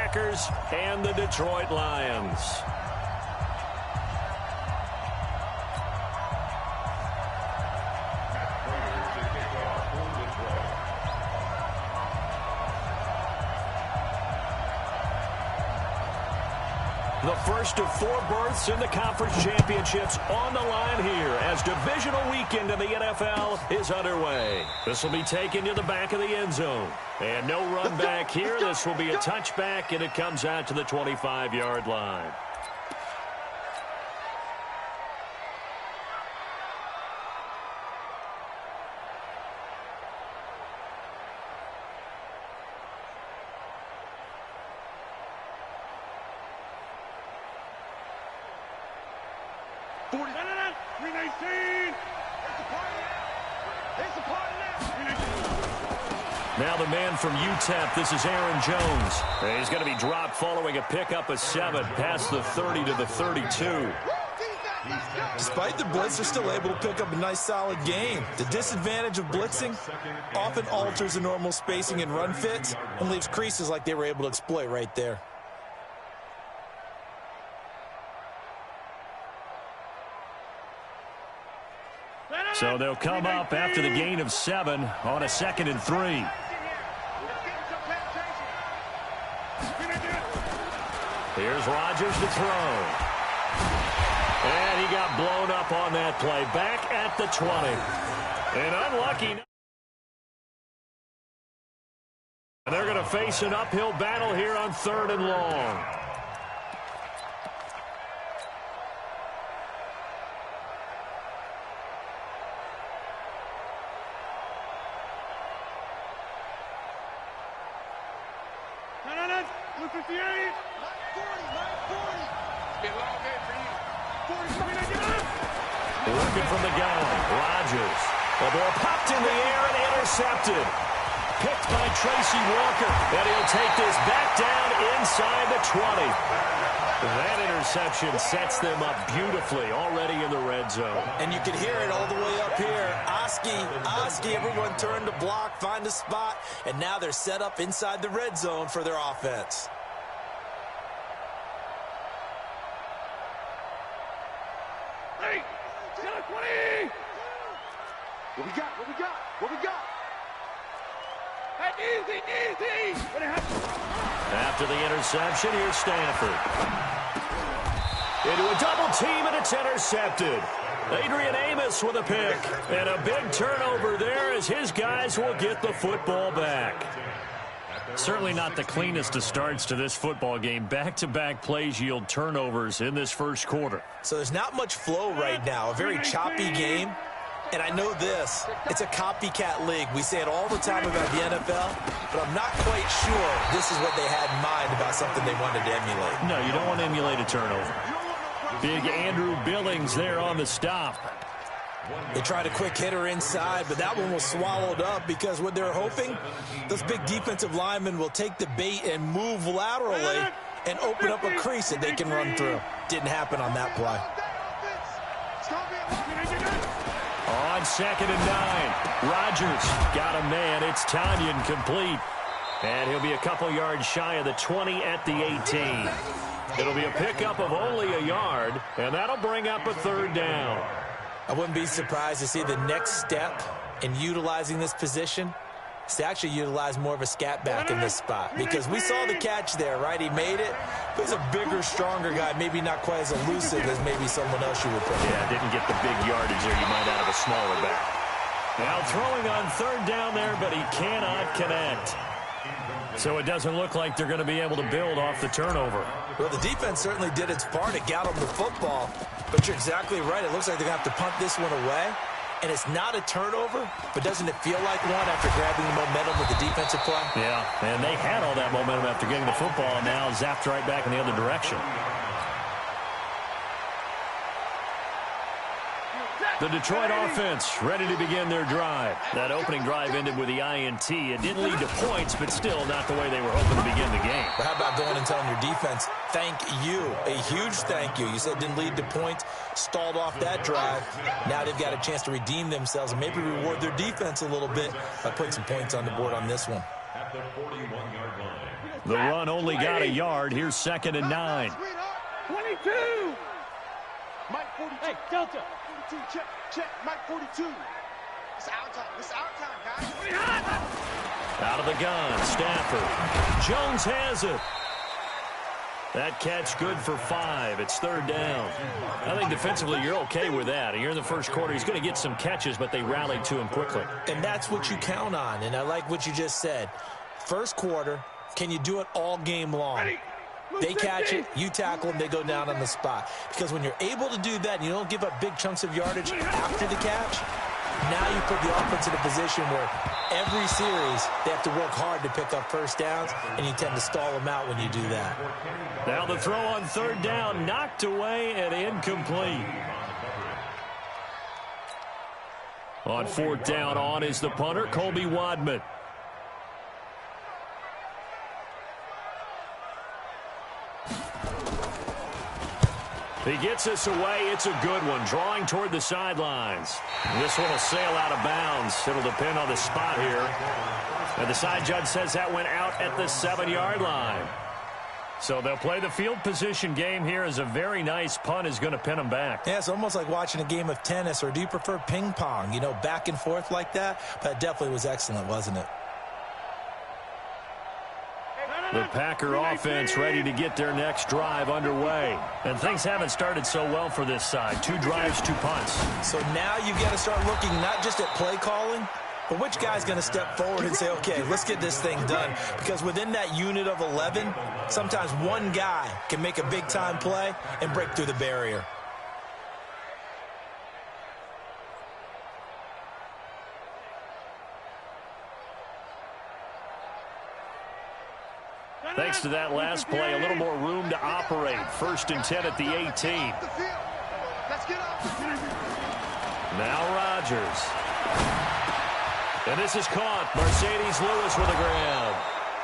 Packers and the Detroit Lions. The first of 4 berths in the conference championships on the line here as divisional weekend in the NFL is underway. This will be taken to the back of the end zone. And no run back here. This will be a touchback, and it comes out to the 25-yard line. Now the man from UTEP, this is Aaron Jones. He's going to be dropped following a pickup of 7 past the 30 to the 32. Despite the blitz, they're still able to pick up a nice solid gain. The disadvantage of blitzing often alters the normal spacing and run fits and leaves creases like they were able to exploit right there. So they'll come up after the gain of 7 on a 2nd and 3. Here's Rodgers to throw. And he got blown up on that play. Back at the 20. And unlucky. And they're going to face an uphill battle here on 3rd and long. Looking from the gun, Rodgers. The ball popped in the air and intercepted. Picked by Tracy Walker. And he'll take this back down inside the 20. That interception sets them up beautifully already in the red zone. And you can hear it all the way up here. Oski, everyone turned to block, find a spot, and now they're set up inside the red zone for their offense. What we got? Hey, easy. After the interception, here's Stanford. Into a double team, and it's intercepted. Adrian Amos with a pick. And a big turnover there as his guys will get the football back. Certainly not the cleanest of starts to this football game. Back-to-back plays yield turnovers in this first quarter. So there's not much flow right now. A very choppy game. And I know this, it's a copycat league. We say it all the time about the NFL, but I'm not quite sure this is what they had in mind about something they wanted to emulate. No, you don't want to emulate a turnover. Big Andrew Billings there on the stop. They tried a quick hitter inside, but that one was swallowed up because what they're hoping, those big defensive linemen will take the bait and move laterally and open up a crease that they can run through. Didn't happen on that play. On 2nd and 9, Rodgers got a man. It's Tanyan complete. And he'll be a couple yards shy of the 20 at the 18. It'll be a pickup of only a yard, and that'll bring up a 3rd down. I wouldn't be surprised to see the next step in utilizing this position is to actually utilize more of a scat back in this spot. Because we saw the catch there, right? He made it. But he's a bigger, stronger guy, maybe not quite as elusive as maybe someone else you would put. Yeah, didn't get the big yardage there you might out of a smaller back. Now throwing on 3rd down there, but he cannot connect. So it doesn't look like they're going to be able to build off the turnover. Well, the defense certainly did its part. It got them the football. But you're exactly right. It looks like they're going to have to punt this one away. And it's not a turnover, but doesn't it feel like one after grabbing the momentum with the defensive play? Yeah, and they had all that momentum after getting the football, and now zapped right back in the other direction. The Detroit offense ready to begin their drive. That opening drive ended with the INT. It didn't lead to points, but still not the way they were hoping to begin the game. But how about going and telling your defense, thank you, a huge thank you. You said it didn't lead to points, stalled off that drive. Now they've got a chance to redeem themselves and maybe reward their defense a little bit by putting some points on the board on this one. The run only got a yard. Here's 2nd and 9. 22. Mike 42. Hey, Delta. 42. Check. Mike 42. It's our time. It's our time, guys. Out of the gun, Stafford. Jones has it. That catch good for 5. It's 3rd down. I think defensively you're okay with that. You're in the first quarter. He's going to get some catches, but they rallied to him quickly. And that's what you count on, and I like what you just said. First quarter, can you do it all game long? They catch it, you tackle them, they go down on the spot. Because when you're able to do that and you don't give up big chunks of yardage after the catch, now you put the offense in a position where every series they have to work hard to pick up first downs, and you tend to stall them out when you do that. Now the throw on 3rd down, knocked away and incomplete. On 4th down, on is the punter, Colby Wadman. He gets us away. It's a good one. Drawing toward the sidelines. This one will sail out of bounds. It'll depend on the spot here. And the side judge says that went out at the 7-yard line. So they'll play the field position game here as a very nice punt is going to pin them back. Yeah, it's almost like watching a game of tennis, or do you prefer ping pong? You know, back and forth like that? But it definitely was excellent, wasn't it? The Packer offense ready to get their next drive underway. And things haven't started so well for this side. 2 drives, 2 punts. So now you've got to start looking not just at play calling, but which guy's going to step forward and say, okay, let's get this thing done. Because within that unit of 11, sometimes one guy can make a big-time play and break through the barrier. Thanks to that last play, a little more room to operate. 1st and 10 at the 18. Now Rodgers. And this is caught. Mercedes Lewis with a grab.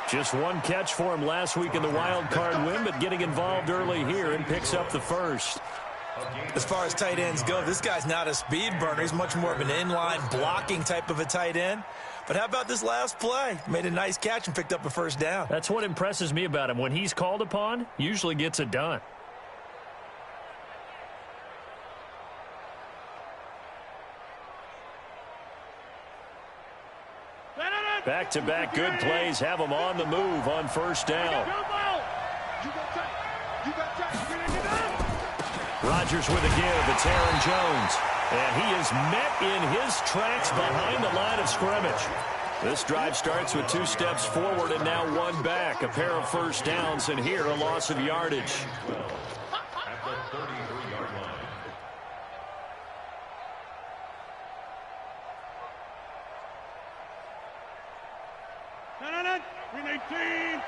Just 1 catch for him last week in the wild card win, but getting involved early here and picks up the 1st. As far as tight ends go, this guy's not a speed burner. He's much more of an inline blocking type of a tight end. But how about this last play? Made a nice catch and picked up a 1st down. That's what impresses me about him. When he's called upon, usually gets it done. Back-to-back good plays have him on the move on 1st down. Rodgers with a give. It's Aaron Jones. And he is met in his tracks behind the line of scrimmage. This drive starts with 2 steps forward and now 1 back. A pair of 1st downs, and here a loss of yardage. At the 33-yard line. Green 18.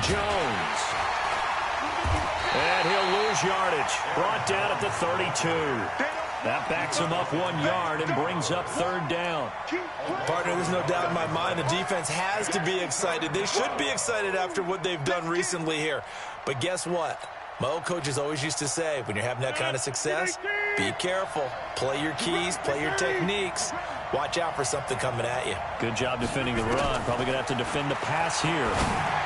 Jones. And he'll lose yardage. Brought down at the 32. That backs him up 1 yard and brings up 3rd down. Partner, there's no doubt in my mind the defense has to be excited. They should be excited after what they've done recently here. But guess what? My old coaches always used to say, when you're having that kind of success, be careful. Play your keys, play your techniques. Watch out for something coming at you. Good job defending the run. Probably going to have to defend the pass here.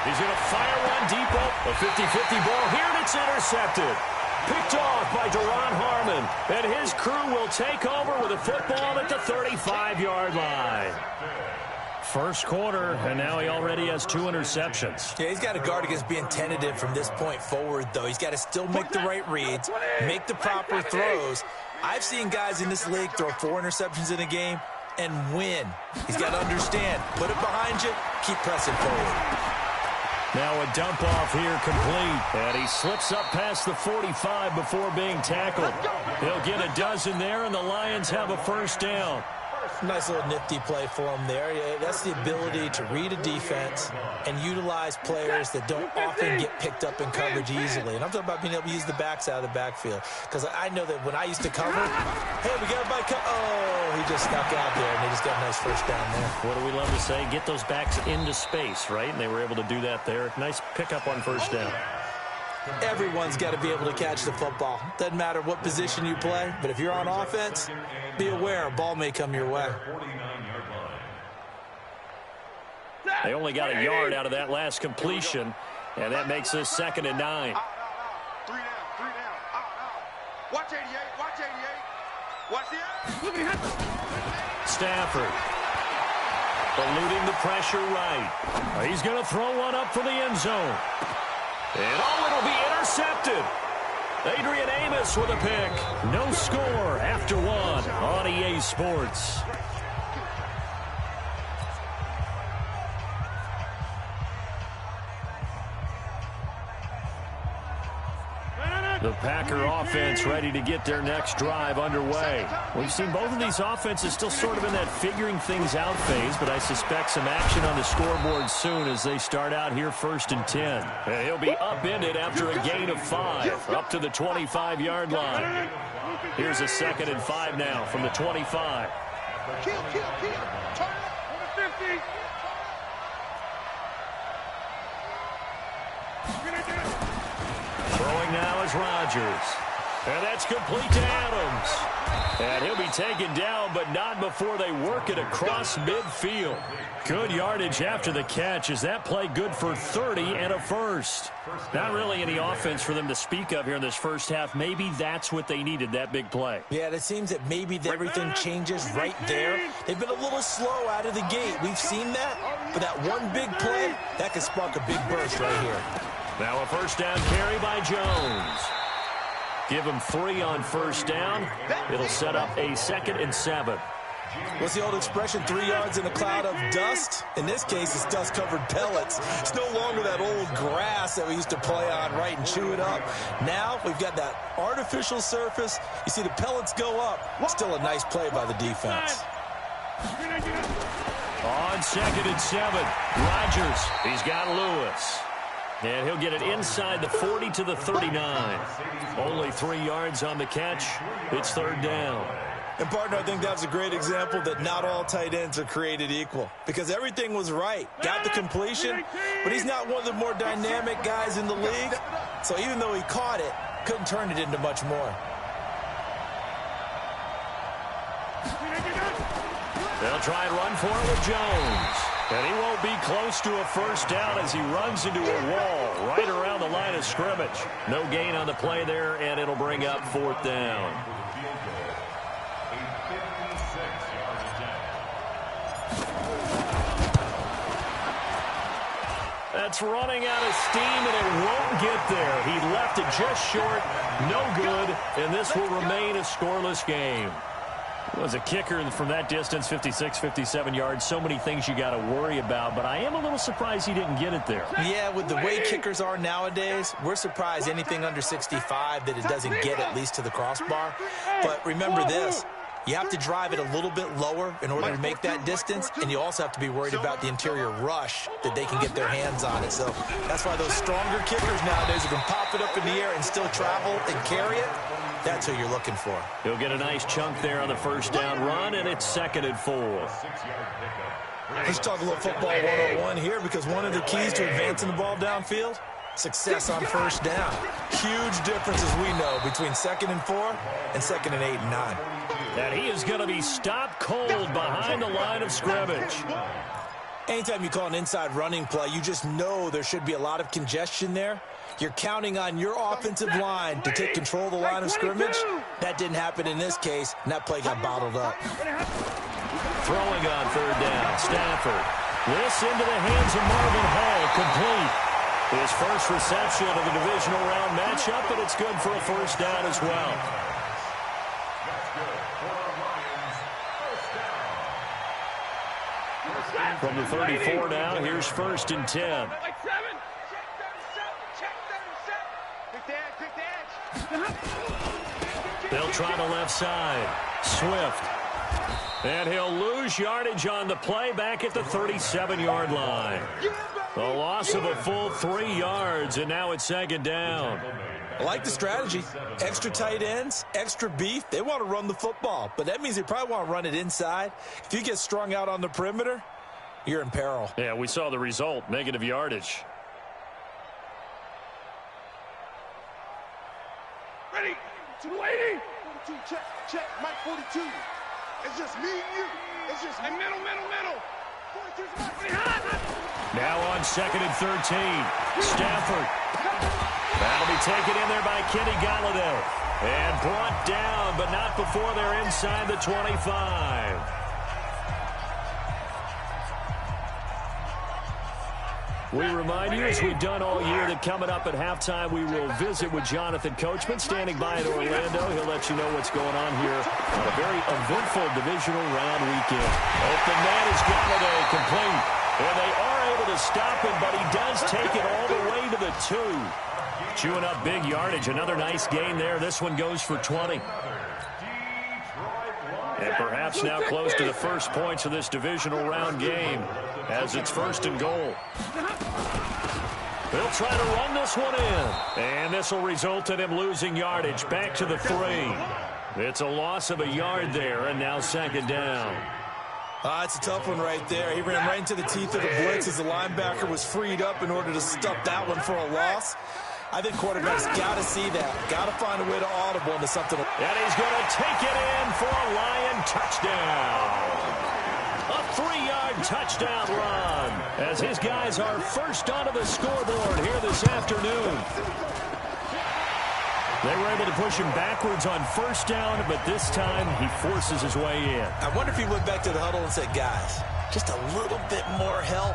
He's going to fire one deep up. A 50-50 ball here, and it's intercepted. Picked off by Duron Harmon. And his crew will take over with a football at the 35-yard line. First quarter, and now he already has 2 interceptions. Yeah, he's got to guard against being tentative from this point forward, though. He's got to still make the right reads, make the proper throws. I've seen guys in this league throw 4 interceptions in a game and win. He's got to understand, put it behind you, keep pressing forward. Now a dump off here complete, and he slips up past the 45 before being tackled. He'll get a dozen there, and the Lions have a 1st down. Nice little nifty play for him there. Yeah, that's the ability to read a defense and utilize players that don't often get picked up in coverage easily. And I'm talking about being able to use the backs out of the backfield. Because I know that when I used to cover, hey, we got everybody oh, he just snuck out there, and they just got a nice 1st down there. What do we love to say? Get those backs into space, right? And they were able to do that there. Nice pickup on 1st down. Everyone's got to be able to catch the football. Doesn't matter what position you play, but if you're on offense, be aware a ball may come your way. 49 They only got a yard out of that last completion, and that makes this 2nd and 9. Three down. Watch 88. Watch the Stafford eluding the pressure right. He's going to throw one up for the end zone. And it'll be intercepted. Adrian Amos with a pick. No score after 1 on EA Sports. The Packer offense ready to get their next drive underway. We've seen both of these offenses still sort of in that figuring things out phase, but I suspect some action on the scoreboard soon as they start out here 1st and 10. And he'll be upended after a gain of 5, up to the 25-yard line. Here's a 2nd and 5 now from the 25. Kill. Turn it up. 50. Throwing now is Rodgers. And that's complete to Adams. And he'll be taken down, but not before they work it across midfield. Good yardage after the catch. Is that play good for 30 and a first? Not really any offense for them to speak of here in this first half. Maybe that's what they needed, that big play. Yeah, it seems that maybe everything changes right there. They've been a little slow out of the gate. We've seen that. But that one big play, that could spark a big burst right here. Now a first down carry by Jones. Give him 3 on first down. It'll set up a 2nd and 7. What's the old expression, 3 yards in a cloud of dust? In this case, it's dust-covered pellets. It's no longer that old grass that we used to play on, right, and chew it up. Now we've got that artificial surface. You see the pellets go up. Still a nice play by the defense. On 2nd and 7, Rodgers. He's got Lewis. And he'll get it inside the 40 to the 39. Only 3 yards on the catch. It's 3rd down. And, partner, I think that's a great example that not all tight ends are created equal. Because everything was right. Got the completion, but he's not one of the more dynamic guys in the league. So even though he caught it, couldn't turn it into much more. They'll try and run for it with Jones. And he won't be close to a first down as he runs into a wall right around the line of scrimmage. No gain on the play there, and it'll bring up 4th down. That's running out of steam, and it won't get there. He left it just short. No good, and this will remain a scoreless game. Was a kicker from that distance, 56, 57 yards. So many things you got to worry about, but I am a little surprised he didn't get it there. Yeah, with the way kickers are nowadays, we're surprised anything under 65 that it doesn't get at least to the crossbar. But remember this, you have to drive it a little bit lower in order to make that distance, and you also have to be worried about the interior rush that they can get their hands on it. So that's why those stronger kickers nowadays who can pop it up in the air and still travel and carry it, that's who you're looking for. He'll get a nice chunk there on the first down run, and it's 2nd and 4. Let's talk a little football 101 here, because one of the keys to advancing the ball downfield, success on first down. Huge difference, as we know, between 2nd and 4 and 2nd and 8 and 9. And he is going to be stopped cold behind the line of scrimmage. Anytime you call an inside running play, you just know there should be a lot of congestion there. You're counting on your offensive line to take control of the line of scrimmage. That didn't happen in this case, and that play got bottled up. Throwing on 3rd down, Stafford. This into the hands of Marvin Hall, complete. His first reception of the divisional round matchup, and it's good for a first down as well. From the 34 now, here's 1st and 10. They'll try the left side. Swift. And he'll lose yardage on the play back at the 37-yard line. The loss of a full 3 yards, and now it's 2nd down. I like the strategy. Extra tight ends, extra beef. They want to run the football, but that means they probably want to run it inside. If you get strung out on the perimeter, you're in peril. Yeah, we saw the result, negative yardage. Ready? 280. 42, check. Mike 42. It's just me and you. It's just me. Middle. 42's Mike. Now on 2nd and 13. Stafford. That'll be taken in there by Kenny Golladay. And brought down, but not before they're inside the 25. We remind you, as we've done all year, that coming up at halftime, we will visit with Jonathan Coachman, standing by in Orlando. He'll let you know what's going on here on a very eventful divisional round weekend. Open man is Golladay, complete. And they are able to stop him, but he does take it all the way to the 2. Chewing up big yardage. Another nice gain there. This one goes for 20. And perhaps now close to the first points of this divisional round game as it's 1st and goal. They'll try to run this one in. And this will result in him losing yardage back to the 3. It's a loss of a yard there, and now 2nd down. It's a tough one right there. He ran right into the teeth of the blitz as the linebacker was freed up in order to stop that one for a loss. I think quarterbacks got to see that. Got to find a way to audible into something. And he's going to take it in for a Lion touchdown. A 3-yard touchdown run as his guys are first onto the scoreboard here this afternoon. They were able to push him backwards on 1st down, but this time he forces his way in. I wonder if he went back to the huddle and said, guys, just a little bit more help,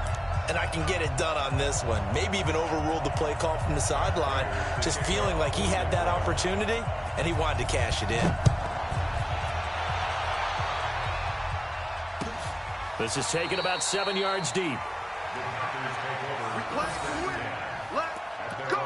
and I can get it done on this one. Maybe even overruled the play call from the sideline, just feeling like he had that opportunity, and he wanted to cash it in. This is taken about 7 yards deep. Let's go.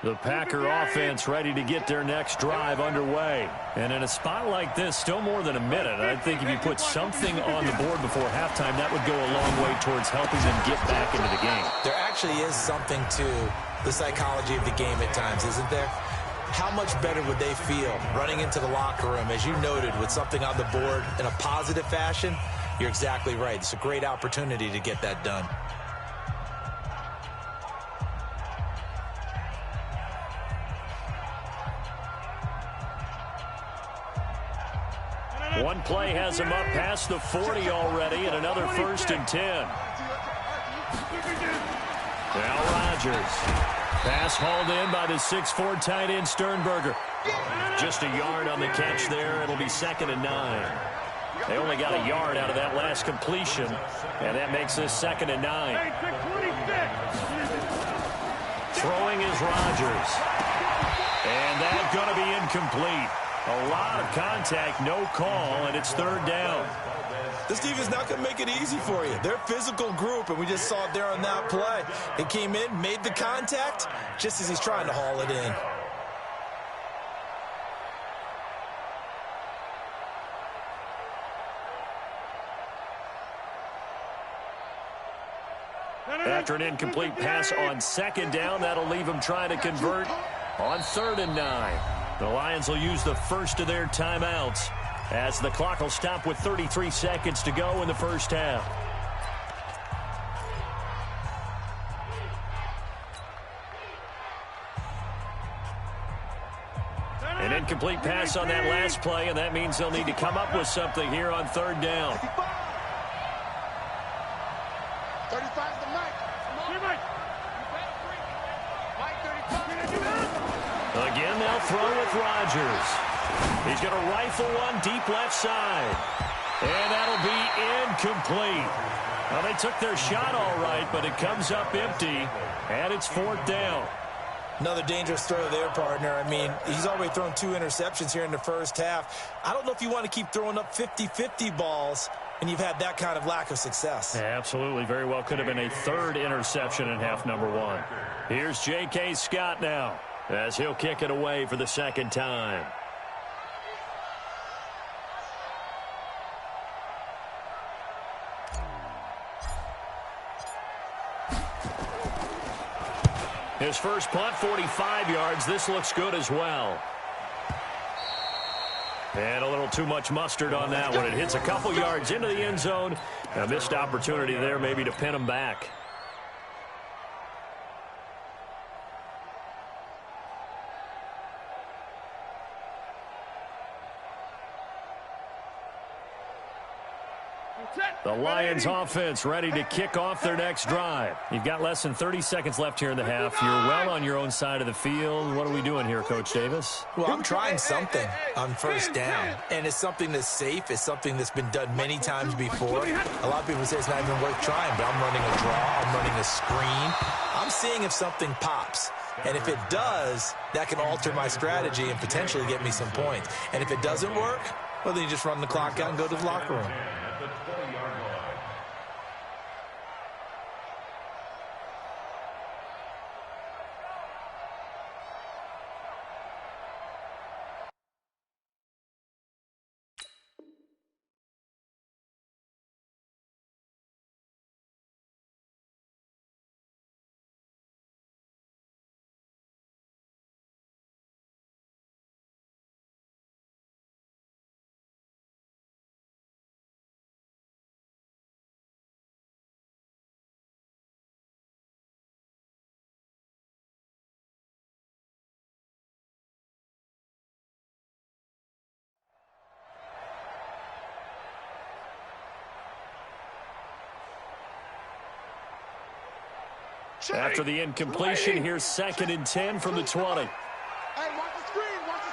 The Packer offense ready to get their next drive underway. And in a spot like this, still more than a minute, I think if you put something on the board before halftime, that would go a long way towards helping them get back into the game. There actually is something to the psychology of the game at times, isn't there? How much better would they feel running into the locker room, as you noted, with something on the board in a positive fashion? You're exactly right. It's a great opportunity to get that done. One play has him up past the 40 already, and another 1st and 10. Now Rodgers. Pass hauled in by the 6'4" tight end Sternberger. Just a yard on the catch there. It'll be 2nd and 9. They only got a yard out of that last completion, and that makes this 2nd and 9. Throwing is Rodgers. And that's going to be incomplete. A lot of contact, no call, and it's 3rd down. This defense not going to make it easy for you. They're a physical group, and we just saw it there on that play. It came in, made the contact, just as he's trying to haul it in. After an incomplete pass on 2nd down, that'll leave them trying to convert on 3rd and 9. The Lions will use the first of their timeouts as the clock will stop with 33 seconds to go in the first half. An incomplete pass on that last play, and that means they'll need to come up with something here on 3rd down. 35's the mic. Again, they'll throw with Rodgers. He's going to rifle one deep left side. And that'll be incomplete. Well, they took their shot all right, but it comes up empty, and it's 4th down. Another dangerous throw there, partner. I mean, he's already thrown 2 interceptions here in the first half. I don't know if you want to keep throwing up 50-50 balls and you've had that kind of lack of success. Yeah, absolutely. Very well could have been a 3rd interception in half number 1. Here's J.K. Scott now as he'll kick it away for the 2nd time. His first punt, 45 yards. This looks good as well. And a little too much mustard on that one. It hits a couple yards into the end zone. A missed opportunity there maybe to pin him back. The Lions offense ready to kick off their next drive. You've got less than 30 seconds left here in the half. You're well on your own side of the field. What are we doing here, Coach Davis? Well, I'm trying something on first down, and it's something that's safe. It's something that's been done many times before. A lot of people say it's not even worth trying, but I'm running a draw. I'm running a screen. I'm seeing if something pops. And if it does, that can alter my strategy and potentially get me some points. And if it doesn't work, well, then you just run the clock out and go to the locker room. After the incompletion, here's 2nd and 10 from the 20. Hey, watch the screen, watch the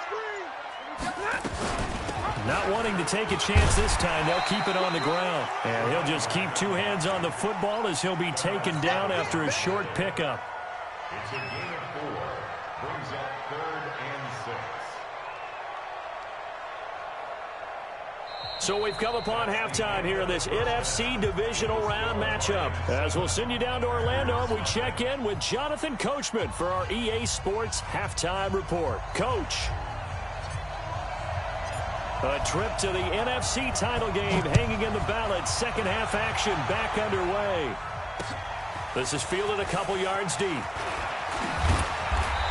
screen. Not wanting to take a chance this time, they'll keep it on the ground. And he'll just keep 2 hands on the football as he'll be taken down after a short pickup. It's a gain of 4. Brings up 3rd and 6. So we've come upon halftime here in this NFC divisional round matchup. As we'll send you down to Orlando, we check in with Jonathan Coachman for our EA Sports Halftime Report. Coach. A trip to the NFC title game hanging in the balance. Second half action back underway. This is fielded a couple yards deep.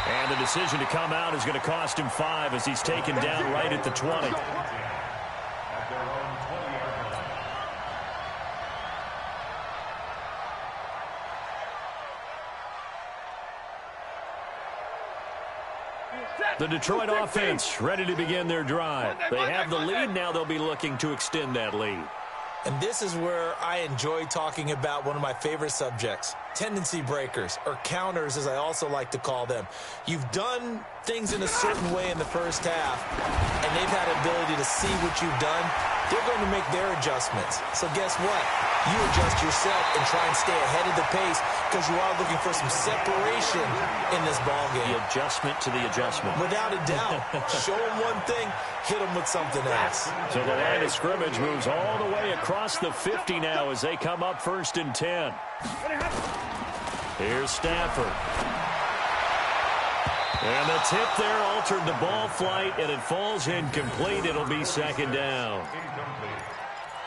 And the decision to come out is going to cost him 5 as he's taken down right at the 20. The Detroit offense ready to begin their drive. They have the lead. Now they'll be looking to extend that lead. And this is where I enjoy talking about one of my favorite subjects, tendency breakers, or counters as I also like to call them. You've done things in a certain way in the first half, and they've had the ability to see what you've done. They're going to make their adjustments. So guess what? You adjust yourself and try and stay ahead of the pace because you are looking for some separation in this ballgame. The adjustment to the adjustment. Without a doubt. Show them one thing, hit them with something else. So the line of scrimmage moves all the way across the 50 now as they come up 1st and 10. Here's Stafford. And the tip there altered the ball flight, and it falls incomplete. It'll be 2nd down.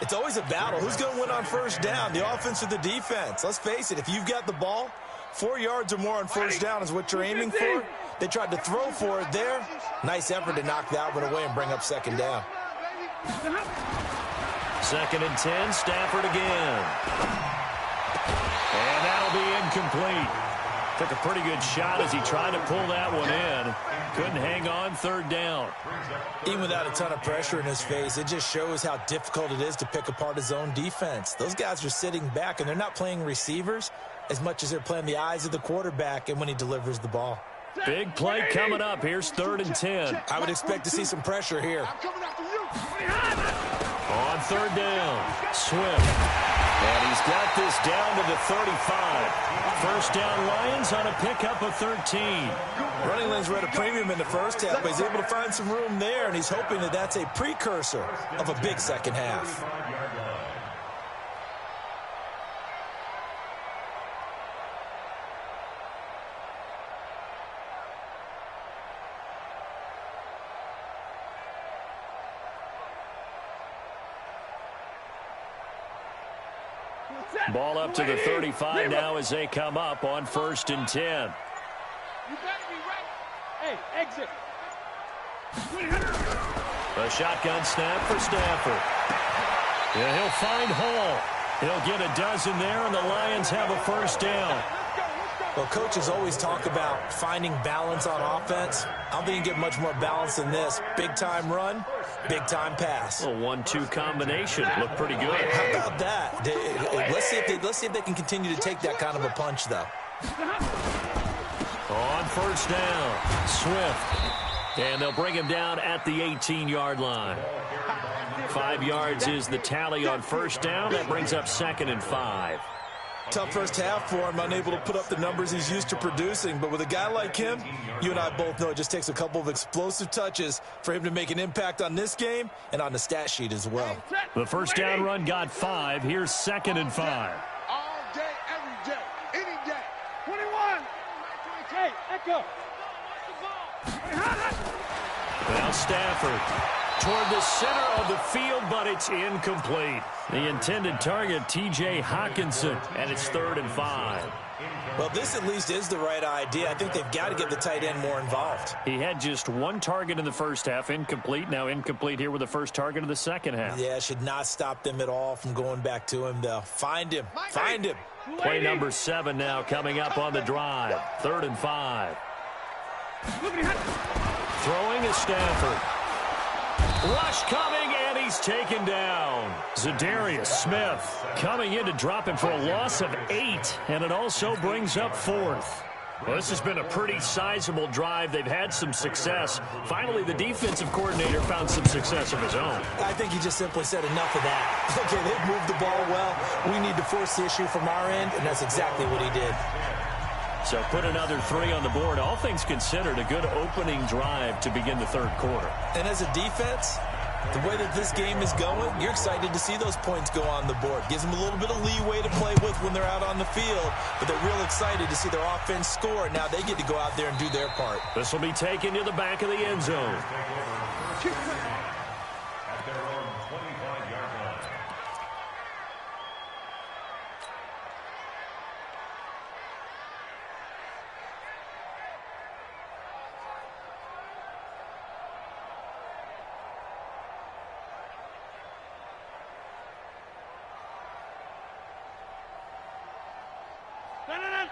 It's always a battle. Who's going to win on first down, the offense or the defense? Let's face it, if you've got the ball, 4 yards or more on first down is what you're aiming for. They tried to throw for it there. Nice effort to knock that one away and bring up 2nd down. 2nd and 10, Stafford again. And that'll be incomplete. Took a pretty good shot as he tried to pull that one in. Couldn't hang on 3rd down. Even without a ton of pressure in his face, it just shows how difficult it is to pick apart his own defense. Those guys are sitting back, and they're not playing receivers as much as they're playing the eyes of the quarterback and when he delivers the ball. Big play coming up. Here's 3rd and 10. I would expect to see some pressure here. On 3rd down, Swift. And he's got this down to the 35. First down, Lions on a pickup of 13. Running lanes were at a premium in the first half, but he's able to find some room there, and he's hoping that that's a precursor of a big second half. Ball up to the 35 now as they come up on 1st and 10. You better be ready. Hey, exit. A shotgun snap for Stafford. Yeah, he'll find Hall. He'll get a dozen there, and the Lions have a first down. Well, coaches always talk about finding balance on offense. I don't think you get much more balance than this. Big-time run, big-time pass. A 1-2 combination. Looked pretty good. How about that? Let's see if they can continue to take that kind of a punch, though. On first down, Swift. And they'll bring him down at the 18-yard line. 5 yards is the tally on first down. That brings up 2nd and 5. Tough first half for him, unable to put up the numbers he's used to producing. But with a guy like him, you and I both know it just takes a couple of explosive touches for him to make an impact on this game and on the stat sheet as well. The first down run got 5. Here's 2nd and 5. All day, every day, any day. 21. Hey, Echo. Now Stafford toward the center of the field, but it's incomplete. The intended target, T.J. Hawkinson, and it's 3rd and 5. Well, this at least is the right idea. I think they've got to get the tight end more involved. He had just 1 target in the first half, incomplete. Now incomplete here with the first target of the second half. Yeah, should not stop them at all from going back to him, though. Find him. Find him. Play number 7 now coming up on the drive. 3rd and 5. Throwing is Stafford. Rush coming, and he's taken down. Zadarius Smith coming in to drop him for a loss of 8, and it also brings up 4th. Well, this has been a pretty sizable drive. They've had some success. Finally, the defensive coordinator found some success of his own. I think he just simply said enough of that. Okay, they've moved the ball well. We need to force the issue from our end, and that's exactly what he did. So put another 3 on the board. All things considered, a good opening drive to begin the third quarter. And as a defense, the way that this game is going, you're excited to see those points go on the board. Gives them a little bit of leeway to play with when they're out on the field, but they're real excited to see their offense score. Now they get to go out there and do their part. This will be taken to the back of the end zone. At their own 25-yard line.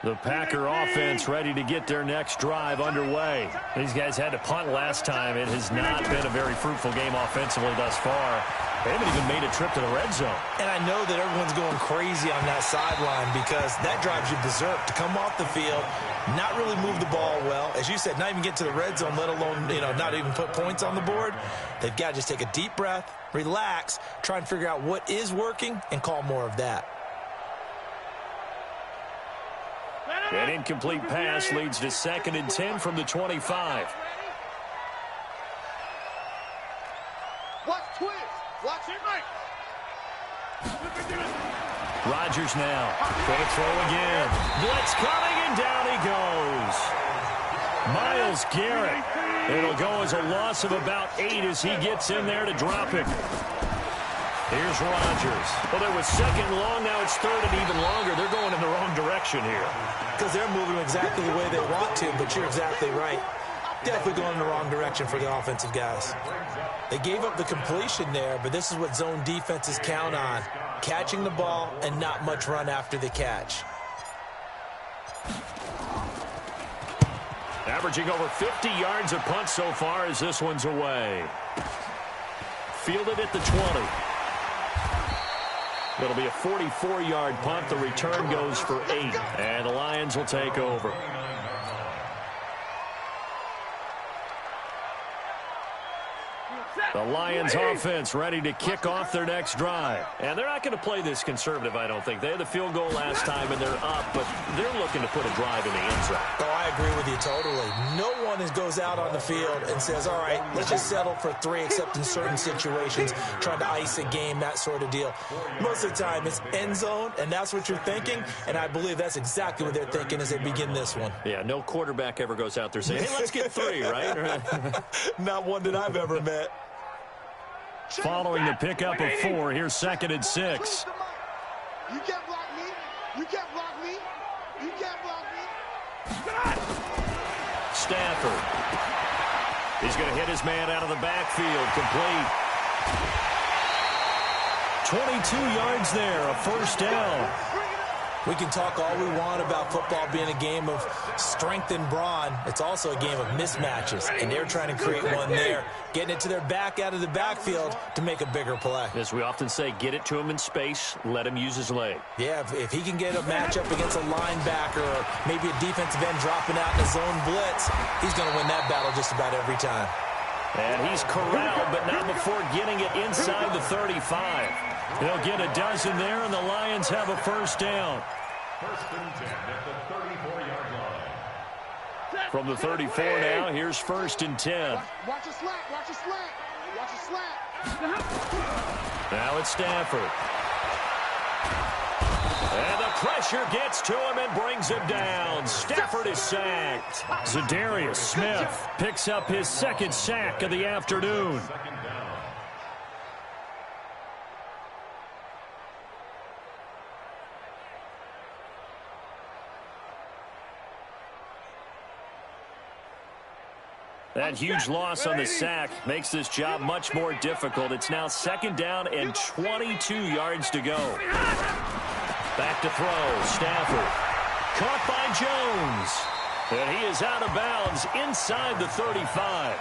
The Packer offense ready to get their next drive underway. These guys had to punt last time. It has not been a very fruitful game offensively thus far. They haven't even made a trip to the red zone. And I know that everyone's going crazy on that sideline because that drives you berserk to come off the field, not really move the ball well. As you said, not even get to the red zone, let alone, not even put points on the board. They've got to just take a deep breath, relax, try and figure out what is working, and call more of that. An incomplete pass leads to 2nd and 10 from the 25. Watch twist. Watch it right. Rodgers now. Going to throw again. Blitz coming, and down he goes. Myles Garrett. It'll go as a loss of about 8 as he gets in there to drop him. Here's Rodgers. Well, there was 2nd long. Now it's 3rd and even longer. They're going in the wrong direction here. Because they're moving exactly the way they want to, but you're exactly right. Definitely going in the wrong direction for the offensive guys. They gave up the completion there, but this is what zone defenses count on. Catching the ball and not much run after the catch. Averaging over 50 yards a punt so far as this one's away. Fielded at the 20. It'll be a 44-yard punt. The return goes for 8. And the Lions will take over. The Lions offense ready to kick off their next drive. And they're not going to play this conservative, I don't think. They had the field goal last time, and they're up, but they're looking to put a drive in the end zone. Oh, I agree with you totally. No one goes out on the field and says, all right, let's just settle for 3, except in certain situations, trying to ice a game, that sort of deal. Most of the time, it's end zone, and that's what you're thinking, and I believe that's exactly what they're thinking as they begin this one. Yeah, no quarterback ever goes out there saying, hey, let's get 3, right? Not one that I've ever met. Following the pickup of 4, here's 2nd and 6. You can't block me. You can't block me. You can't block me. Stafford. He's going to hit his man out of the backfield. Complete. 22 yards there, a first down. We can talk all we want about football being a game of strength and brawn. It's also a game of mismatches, and they're trying to create one there, getting it to their back out of the backfield to make a bigger play. As we often say, get it to him in space, let him use his leg. Yeah, if he can get a matchup against a linebacker or maybe a defensive end dropping out in a zone blitz, he's going to win that battle just about every time. And he's corralled, but not before getting it inside the 35. They'll get a dozen there, and the Lions have a first down. First and 10 at the 34-yard line. From the 34 now, here's first and 10. Watch a slant, watch a slant, watch a slant. Now it's Stafford. And the pressure gets to him and brings him down. Stafford is sacked. Zadarius Smith picks up his second sack of the afternoon. That huge loss on the sack makes this job much more difficult. It's now second down and 22 yards to go. Back to throw. Stafford. Caught by Jones. And he is out of bounds inside the 35.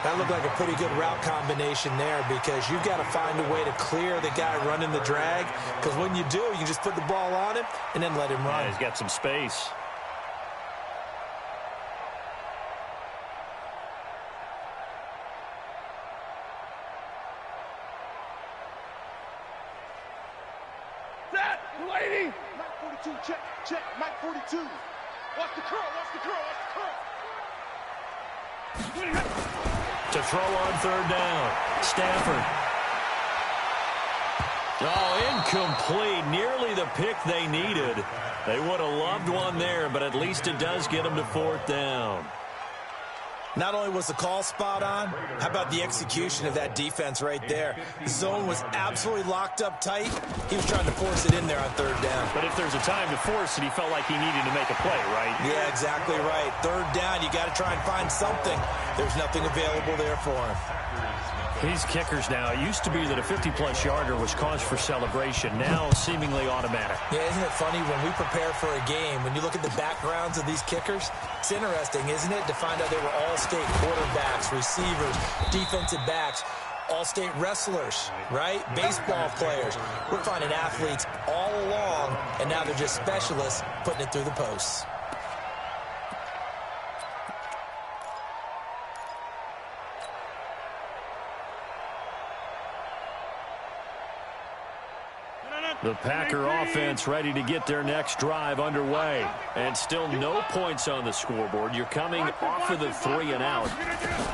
That looked like a pretty good route combination there because you've got to find a way to clear the guy running the drag. Because when you do, you just put the ball on him and then let him run. Yeah, he's got some space. Lady! Mike 42, check, check, Mike 42. Watch the curl, watch the curl, watch the curl. To throw on third down. Stafford. Oh, incomplete. Nearly the pick they needed. They would have loved one there, but at least it does get them to fourth down. Not only was the call spot on, how about the execution of that defense right there? The zone was absolutely locked up tight. He was trying to force it in there on third down. But if there's a time to force it, he felt like he needed to make a play, right? Yeah, exactly right. Third down, you got to try and find something. There's nothing available there for him. These kickers now, it used to be that a 50-plus yarder was cause for celebration. Now seemingly automatic. Yeah, isn't it funny when we prepare for a game, when you look at the backgrounds of these kickers, it's interesting, isn't it, to find out they were all-state quarterbacks, receivers, defensive backs, all-state wrestlers, right? Baseball players. We're finding athletes all along, and now they're just specialists putting it through the posts. The Packer offense ready to get their next drive underway. And still no points on the scoreboard. You're coming off of the 3 and out.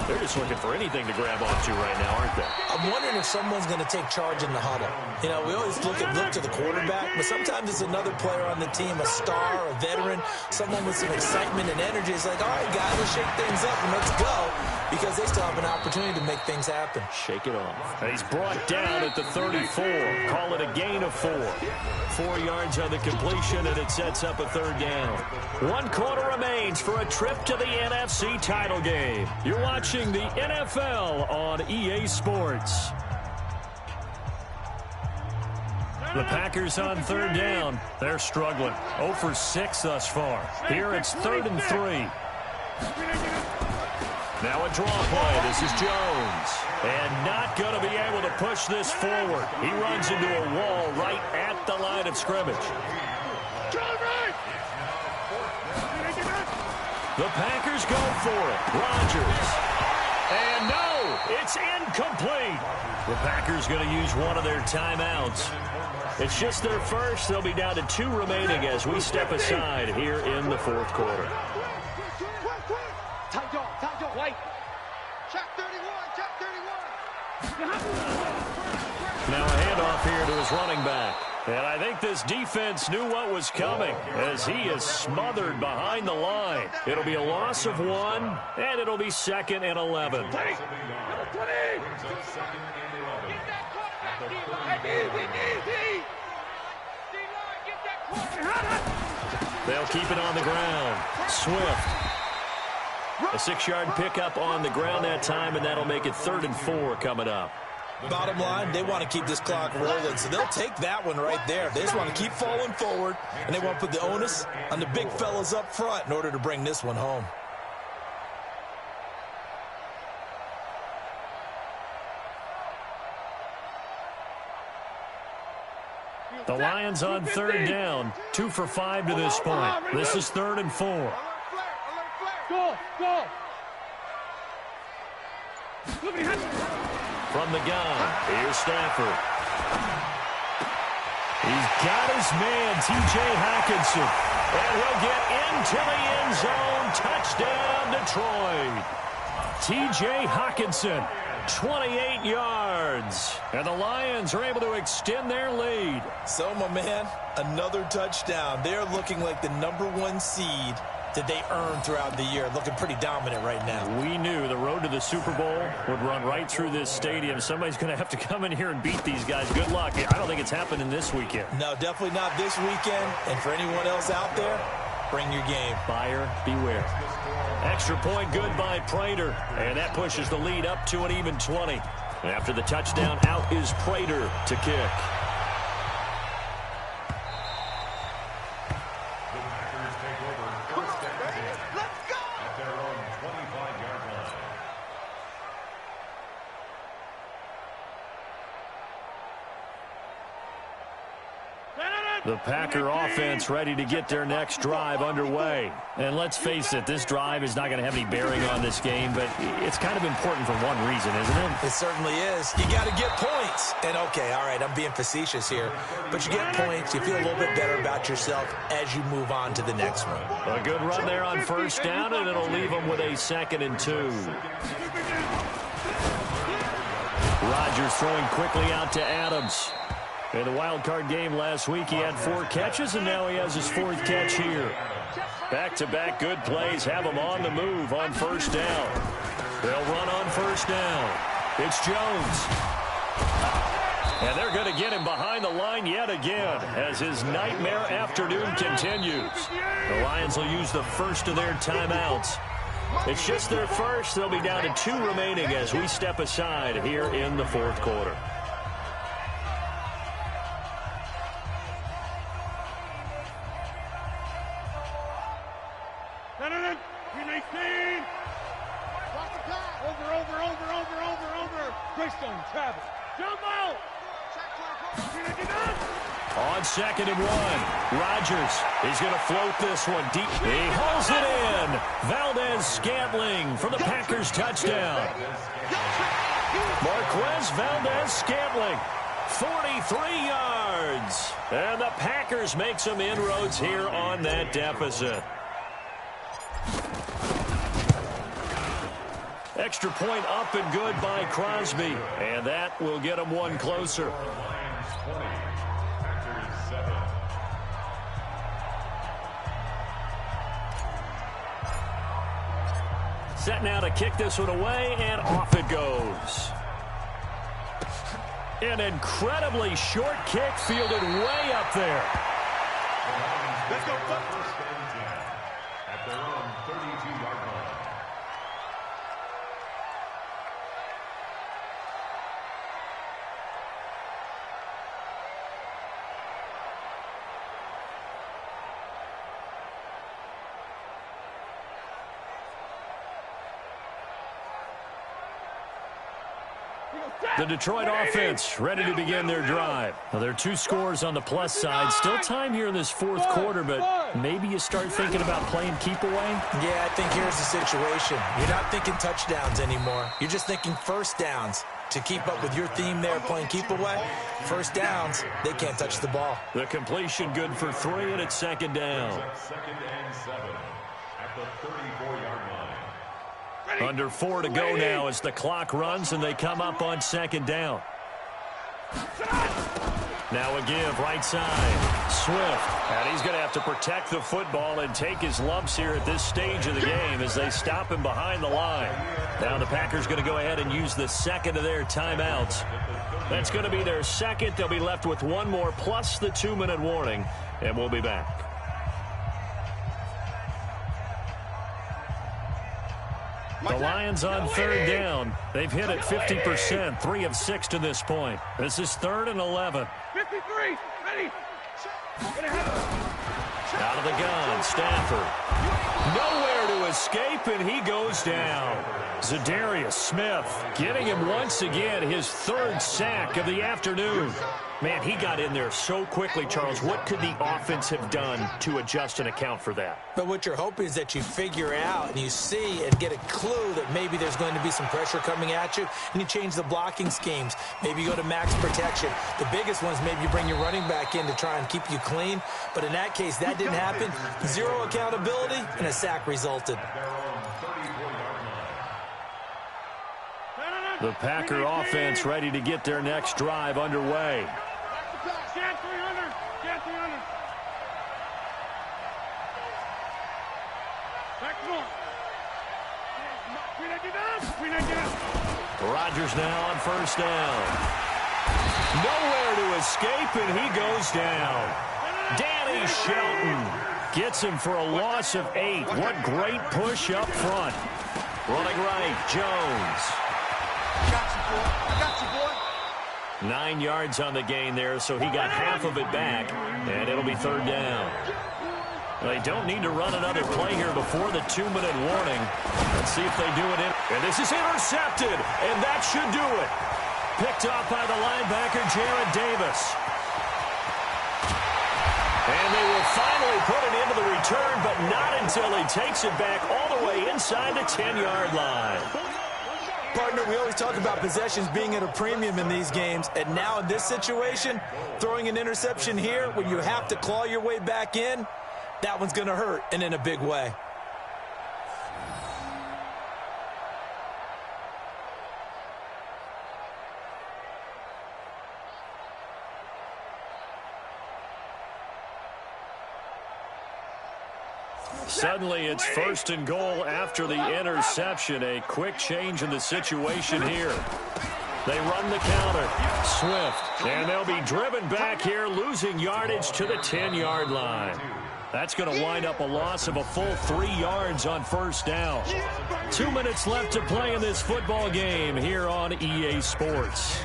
They're just looking for anything to grab onto right now, aren't they? I'm wondering if someone's going to take charge in the huddle. You know, we always look to the quarterback, but sometimes it's another player on the team, a star, a veteran, someone with some excitement and energy. It's like, all right, guys, let's shake things up and let's go, because they still have an opportunity to make things happen. Shake it off. And he's brought down at the 34. Call it a gain of 4. 4 yards on the completion, and it sets up a third down. 1 quarter remains for a trip to the NFC title game. You're watching the NFL on EA Sports. The Packers on third down. They're struggling. 0 for 6 thus far. Here it's 3rd and 3. Now a draw play. This is Jones. And not going to be able to push this forward. He runs into a wall right at the line of scrimmage. The Packers go for it. Rodgers. And no, it's incomplete. The Packers going to use one of their timeouts. It's just their first. They'll be down to 2 remaining as we step aside here in the 4th quarter. White. Check 31, check 31. Now a handoff here to his running back. And I think this defense knew what was coming as he is smothered behind the line. It'll be a loss of 1, and it'll be 2nd and 11. Number 20. They'll keep it on the ground. Swift. A 6-yard pickup on the ground that time, and that'll make it 3rd and 4 coming up. Bottom line, they want to keep this clock rolling, so they'll take that one right there. They just want to keep falling forward, and they want to put the onus on the big fellas up front in order to bring this one home. The Lions on 3rd down, 2 for 5 to this point. This is 3rd and 4. Go. From the gun, here's Stafford. He's got his man, T.J. Hockenson. And he'll get into the end zone. Touchdown, Detroit. T.J. Hockenson, 28 yards. And the Lions are able to extend their lead. So, my man, another touchdown. They're looking like the #1 seed that they earned throughout the year. Looking pretty dominant right now. We knew the road to the Super Bowl would run right through this stadium. Somebody's going to have to come in here and beat these guys. Good luck. I don't think it's happening this weekend. No, definitely not this weekend. And for anyone else out there, bring your game. Buyer beware. Extra point good by Prater. And that pushes the lead up to an even 20. After the touchdown, out is Prater to kick. The Packer offense ready to get their next drive underway. And let's face it, this drive is not going to have any bearing on this game, but it's kind of important for one reason, isn't it? It certainly is. You got to get points. And, okay, all right, I'm being facetious here. But you get points, you feel a little bit better about yourself as you move on to the next one. A good run there on 1st down, and it'll leave them with a 2nd and 2. Rodgers throwing quickly out to Adams. In the wild card game last week, he had 4 catches, and now he has his 4th catch here. Back-to-back good plays have him on the move on 1st down. They'll run on 1st down. It's Jones. And they're going to get him behind the line yet again as his nightmare afternoon continues. The Lions will use the first of their timeouts. It's just their first. They'll be down to 2 remaining as we step aside here in the 4th quarter. On 2nd and 1, Rodgers, he's going to float this one deep. He hauls it in. Valdez-Scantling for the Packers touchdown. Marquez Valdez-Scantling, 43 yards. And the Packers make some inroads here on that deficit. Extra point up and good by Crosby. And that will get him one closer. Set now to kick this one away, and off it goes. An incredibly short kick fielded way up there. Let's go. First and 10 at their own 32-yard line. The Detroit offense ready to begin their drive. Now, there are 2 scores on the plus side. Still time here in this 4th quarter, but maybe you start thinking about playing keep away? Yeah, I think here's the situation. You're not thinking touchdowns anymore. You're just thinking 1st downs. To keep up with your theme there, playing keep away, 1st downs, they can't touch the ball. The completion good for 3, and it's 2nd down. 2nd and 7 at the 34-yard line. Under 4 to go now as the clock runs and they come up on 2nd down. Now a give right side. Swift. And he's going to have to protect the football and take his lumps here at this stage of the game as they stop him behind the line. Now the Packers going to go ahead and use the 2nd of their timeouts. That's going to be their 2nd. They'll be left with 1 more plus the 2-minute warning. And we'll be back. The Lions on third down. They've hit it 50%, 3 of 6 to this point. This is 3rd and 11. 53, ready. Out of the gun, Stafford. Nowhere to escape, and he goes down. Zadarius Smith getting him once again, his 3rd sack of the afternoon. Man, he got in there so quickly, Charles. What could the offense have done to adjust and account for that? But what you're hoping is that you figure out and you see and get a clue that maybe there's going to be some pressure coming at you, and you change the blocking schemes. Maybe you go to max protection. The biggest one is maybe you bring your running back in to try and keep you clean. But in that case, that didn't happen. 0 accountability, and a sack resulted. The Packer offense ready to get their next drive underway. Stand 300. Stand 300. Back to north. Rodgers now on first down. Nowhere to escape, and he goes down. Danny Shelton gets him for a loss of 8. What great push up front. Running right, Jones. I got you, boy. 9 yards on the gain there, so he got half of it back, and it'll be 3rd down. They don't need to run another play here before the 2-minute warning. Let's see if they do it. And this is intercepted, and that should do it. Picked off by the linebacker, Jared Davis. And they will finally put it into the return, but not until he takes it back all the way inside the 10-yard line. Partner, we always talk about possessions being at a premium in these games, and now in this situation, throwing an interception here when you have to claw your way back in, that one's going to hurt, and in a big way. Suddenly, it's 1st and goal after the interception. A quick change in the situation here. They run the counter. Swift. And they'll be driven back here, losing yardage to the 10-yard line. That's going to wind up a loss of a full 3 yards on first down. 2 minutes left to play in this football game here on EA Sports.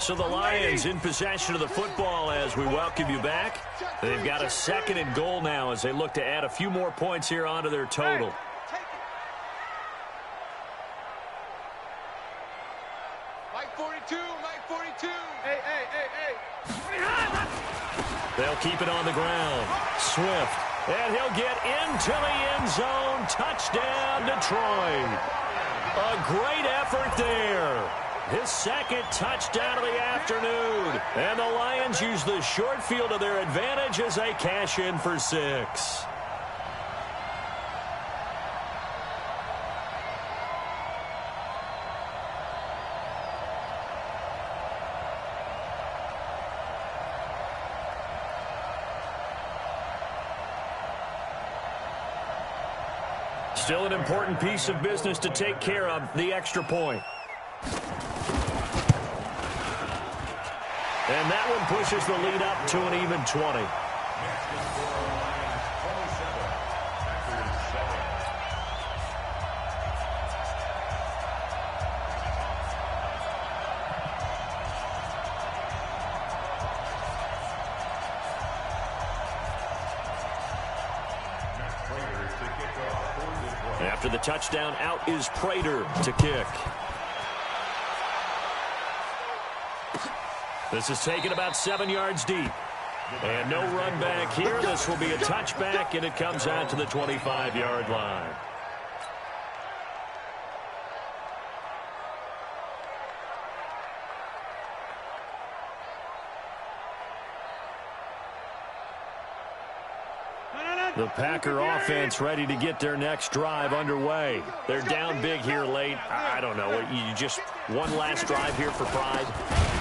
So the Lions in possession of the football as we welcome you back. They've got a 2nd and goal now as they look to add a few more points here onto their total. Mike 42, Mike 42. Hey. They'll keep it on the ground. Swift. And he'll get into the end zone. Touchdown, Detroit. A great effort there. His 2nd touchdown of the afternoon. And the Lions use the short field to their advantage as they cash in for 6. Still an important piece of business to take care of, the extra point. And that one pushes the lead up to an even 20. After the touchdown, out is Prater to kick. This is taken about 7 yards deep. And no run back here. This will be a touchback, and it comes out to the 25-yard line. The Packer offense ready to get their next drive underway. They're down big here late. I don't know. You just one last drive here for pride.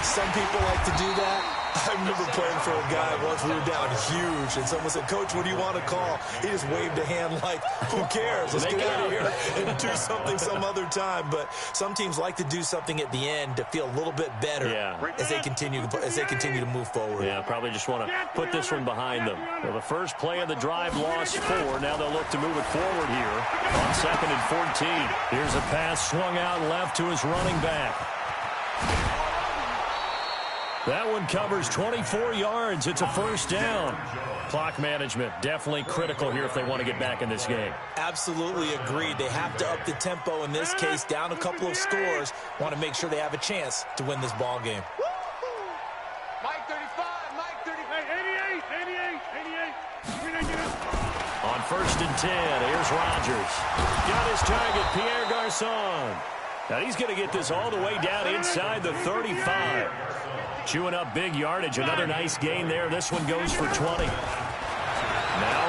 Some people like to do that. I remember playing for a guy once. We were down huge, and someone said, "Coach, what do you want to call?" He just waved a hand like, "Who cares? Let's get out of here and do something some other time." But some teams like to do something at the end to feel a little bit better as they continue to move forward. Yeah, probably just want to put this one behind them. Well, the first play of the drive lost 4. Now they'll look to move it forward here on 2nd and 14. Here's a pass swung out left to his running back. That one covers 24 yards. It's a first down. Clock management definitely critical here if they want to get back in this game. Absolutely agreed. They have to up the tempo in this case, down a couple of scores. Want to make sure they have a chance to win this ball game. Mike 35, Mike 38, 88. On 1st and 10, here's Rodgers. Got his target, Pierre Garçon. Now he's going to get this all the way down inside the 35. Chewing up big yardage. Another nice gain there. This one goes for 20. Now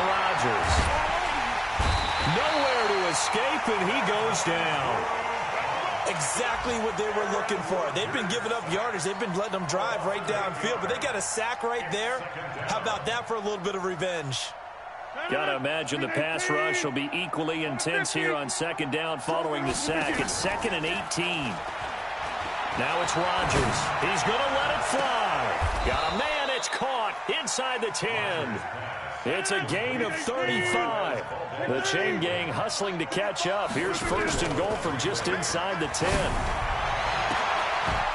Rodgers. Nowhere to escape, and he goes down. Exactly what they were looking for. They've been giving up yardage. They've been letting them drive right downfield, but they got a sack right there. How about that for a little bit of revenge? Got to imagine the pass rush will be equally intense here on 2nd down following the sack. It's 2nd and 18. Now it's Rodgers. He's going to let it fly. Got a man. It's caught inside the 10. It's a gain of 35. The chain gang hustling to catch up. Here's 1st and goal from just inside the 10.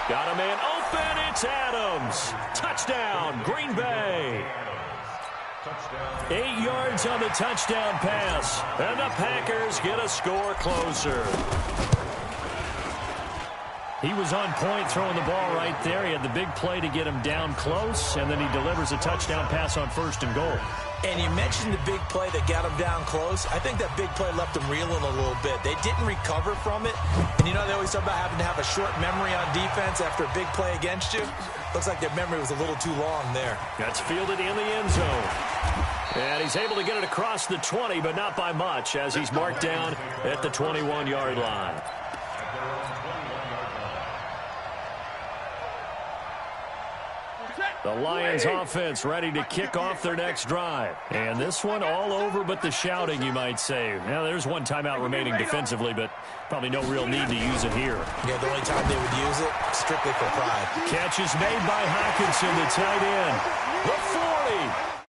Got a man open. It's Adams. Touchdown, Green Bay. 8 yards on the touchdown pass. And the Packers get a score closer. He was on point throwing the ball right there. He had the big play to get him down close, and then he delivers a touchdown pass on 1st and goal. And you mentioned the big play that got him down close. I think that big play left him reeling a little bit. They didn't recover from it. And, you know, they always talk about having to have a short memory on defense after a big play against you. Looks like their memory was a little too long there. That's fielded in the end zone. And he's able to get it across the 20, but not by much, as he's marked down at the 21-yard line. The Lions offense ready to kick off their next drive. And this one all over but the shouting, you might say. Now, there's one timeout remaining defensively, but probably no real need to use it here. Yeah, the only time they would use it, strictly for pride. Catch is made by Hockenson, the tight end. The 40.